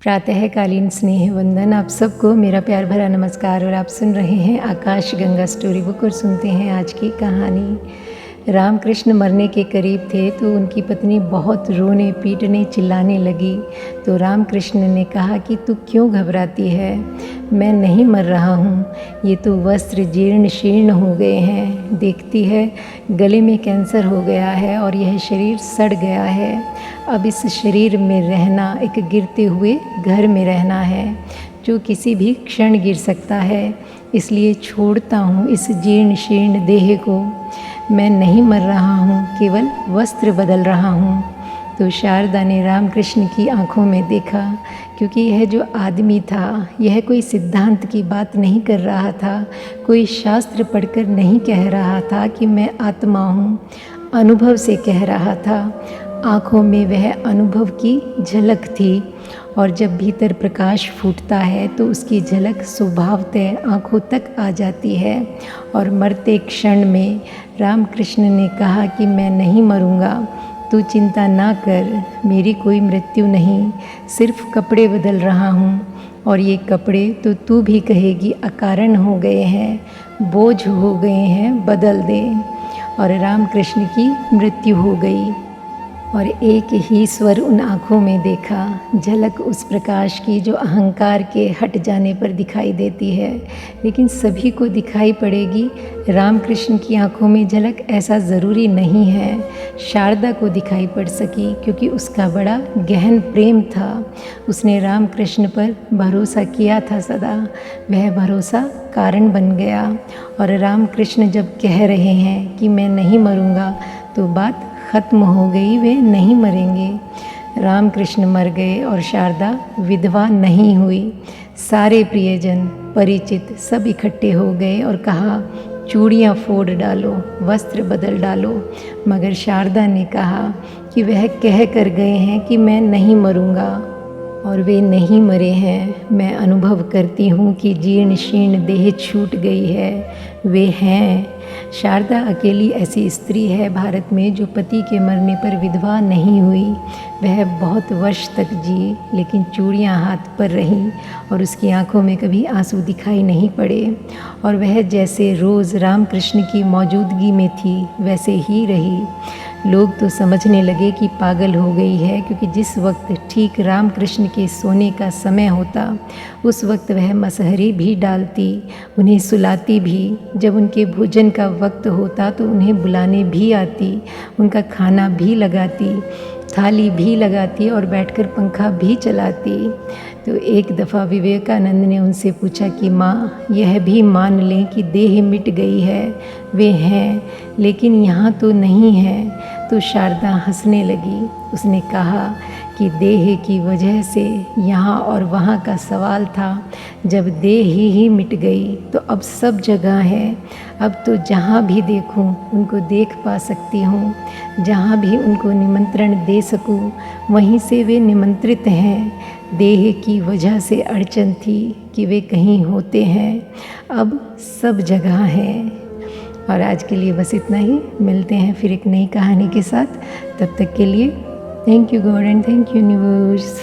प्रातःकालीन स्नेह वंदन आप सबको मेरा प्यार भरा नमस्कार। और आप सुन रहे हैं आकाश गंगा स्टोरी बुक और सुनते हैं आज की कहानी। रामकृष्ण मरने के करीब थे तो उनकी पत्नी बहुत रोने पीटने चिल्लाने लगी। तो रामकृष्ण ने कहा कि तू क्यों घबराती है, मैं नहीं मर रहा हूँ, ये तो वस्त्र जीर्ण शीर्ण हो गए हैं, देखती है गले में कैंसर हो गया है और यह शरीर सड़ गया है। अब इस शरीर में रहना एक गिरते हुए घर में रहना है जो किसी भी क्षण गिर सकता है, इसलिए छोड़ता हूँ इस जीर्ण शीर्ण देह को। मैं नहीं मर रहा हूँ, केवल वस्त्र बदल रहा हूँ। तो शारदा ने रामकृष्ण की आंखों में देखा, क्योंकि यह जो आदमी था यह कोई सिद्धांत की बात नहीं कर रहा था, कोई शास्त्र पढ़कर नहीं कह रहा था कि मैं आत्मा हूँ, अनुभव से कह रहा था। आँखों में वह अनुभव की झलक थी, और जब भीतर प्रकाश फूटता है तो उसकी झलक स्वभावतः आँखों तक आ जाती है। और मरते क्षण में रामकृष्ण ने कहा कि मैं नहीं मरूँगा, तू चिंता ना कर, मेरी कोई मृत्यु नहीं, सिर्फ कपड़े बदल रहा हूँ, और ये कपड़े तो तू भी कहेगी अकारण हो गए हैं, बोझ हो गए हैं, बदल दे। और रामकृष्ण की मृत्यु हो गई। और एक ही स्वर उन आँखों में देखा, झलक उस प्रकाश की जो अहंकार के हट जाने पर दिखाई देती है, लेकिन सभी को दिखाई पड़ेगी। रामकृष्ण की आँखों में झलक ऐसा ज़रूरी नहीं है। शारदा को दिखाई पड़ सकी क्योंकि उसका बड़ा गहन प्रेम था, उसने रामकृष्ण पर भरोसा किया था सदा, वह भरोसा कारण बन गया। और रामकृष्ण जब कह रहे हैं कि मैं नहीं मरूँगा तो बात खत्म हो गई, वे नहीं मरेंगे। रामकृष्ण मर गए और शारदा विधवा नहीं हुई। सारे प्रियजन परिचित सब इकट्ठे हो गए और कहा चूड़ियाँ फोड़ डालो, वस्त्र बदल डालो। मगर शारदा ने कहा कि वह कह कर गए हैं कि मैं नहीं मरूँगा, और वे नहीं मरे हैं। मैं अनुभव करती हूँ कि जीर्ण शीर्ण देह छूट गई है, वे हैं। शारदा अकेली ऐसी स्त्री है भारत में जो पति के मरने पर विधवा नहीं हुई। वह बहुत वर्ष तक जी, लेकिन चूड़ियाँ हाथ पर रहीं और उसकी आंखों में कभी आंसू दिखाई नहीं पड़े। और वह जैसे रोज़ रामकृष्ण की मौजूदगी में थी वैसे ही रही। लोग तो समझने लगे कि पागल हो गई है, क्योंकि जिस वक्त ठीक रामकृष्ण के सोने का समय होता उस वक्त वह मसहरी भी डालती, उन्हें सुलाती भी। जब उनके भोजन का वक्त होता तो उन्हें बुलाने भी आती, उनका खाना भी लगाती, थाली भी लगाती और बैठकर पंखा भी चलाती। तो एक दफ़ा विवेकानंद ने उनसे पूछा कि माँ, यह भी मान लें कि देह मिट गई है, वे हैं लेकिन यहाँ तो नहीं है। तो शारदा हंसने लगी। उसने कहा कि देह की वजह से यहाँ और वहाँ का सवाल था, जब देह ही मिट गई तो अब सब जगह है। अब तो जहाँ भी देखूँ उनको देख पा सकती हूँ, जहाँ भी उनको निमंत्रण दे सकूँ वहीं से वे निमंत्रित हैं। देह की वजह से अड़चन थी कि वे कहीं होते हैं, अब सब जगह हैं। और आज के लिए बस इतना ही। मिलते हैं फिर एक नई कहानी के साथ। तब तक के लिए thank you God and thank you universe.